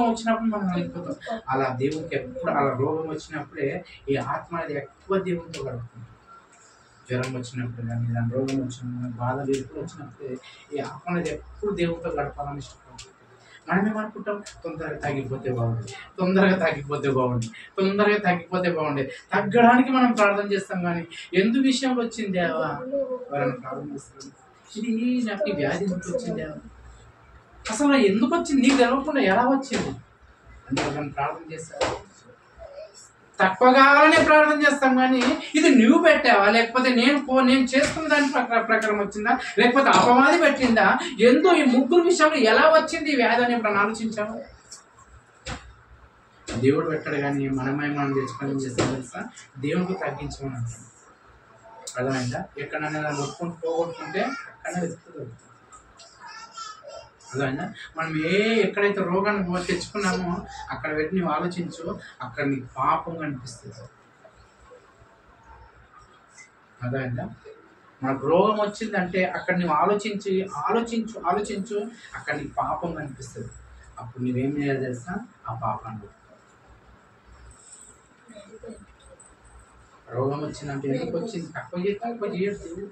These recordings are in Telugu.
వచ్చినప్పుడు మనం వెళ్ళిపోతాం. అలా దేవునికి ఎప్పుడు అలా రోగం వచ్చినప్పుడే ఈ ఆత్మ అనేది ఎక్కువ దేవునితో గడుపుతుంది. జ్వరం వచ్చినప్పుడు కానీ దాని రోగం వచ్చినప్పుడు బాధ ఎప్పుడు వచ్చినప్పుడే ఈ ఆత్మ అనేది ఎప్పుడు దేవునితో గడపాలని ఇష్టపడుతుంది. మనం ఏమనుకుంటాం, తొందరగా తగ్గిపోతే బాగుంది, తొందరగా తగ్గిపోతే బాగుంది, తొందరగా తగ్గిపోతే బాగుండే. తగ్గడానికి మనం ప్రార్థన చేస్తాం, కానీ ఎందు విషయంలో వచ్చింది దేవా ఎవరైనా ప్రార్థన చేస్తాం, ఇది నాకు ఈ వ్యాధి ఎందుకు వచ్చింది దేవా, అసలు ఎందుకు వచ్చింది, నీకు తెలవకుండా ఎలా వచ్చింది అని మనం ప్రార్థన చేస్తాం. తక్కువగానే ప్రార్థన చేస్తాం, కానీ ఇది నువ్వు పెట్టావా, లేకపోతే నేను చేసుకున్న దాని ప్రకారం వచ్చిందా, లేకపోతే అపవాది పెట్టిందా, ఎందు ఈ ముగ్గురు విషయంలో ఎలా వచ్చింది ఈ వ్యాధి అని ఇప్పుడు ఆలోచించాము. దేవుడు పెట్టాడు, కానీ మనం తెచ్చుకొని చేస్తాం తెలుసా, దేవుడికి తగ్గించమని అంటాం. అర్థమైందా? ఎక్కడైనా నొప్పుకుంటూ పోగొట్టుకుంటే అక్కడనే వెతుకుతుంది. అర్థమైందా? మనం ఎక్కడైతే రోగాన్ని తెచ్చుకున్నామో అక్కడ పెట్టి నువ్వు ఆలోచించు, అక్కడ నీకు పాపం కనిపిస్తుంది. అర్థమైందా? మనకు రోగం వచ్చిందంటే అక్కడ నువ్వు ఆలోచించు అక్కడ నీకు పాపం కనిపిస్తుంది. అప్పుడు నువ్వేం చేయాలి తెలుసా, ఆ పాపాన్ని. రోగం వచ్చిందంటే ఎందుకు వచ్చింది, తక్కువ చేయొద్దు.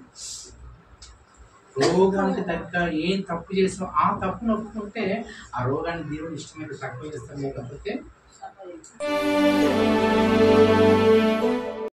రోగానికి తగ్గ ఏం తప్పు చేసినా ఆ తప్పును ఒప్పుకుంటే ఆ రోగాన్ని దేవుడు ఇష్టమైతే తక్కువ చేస్తాం, లేకపోతే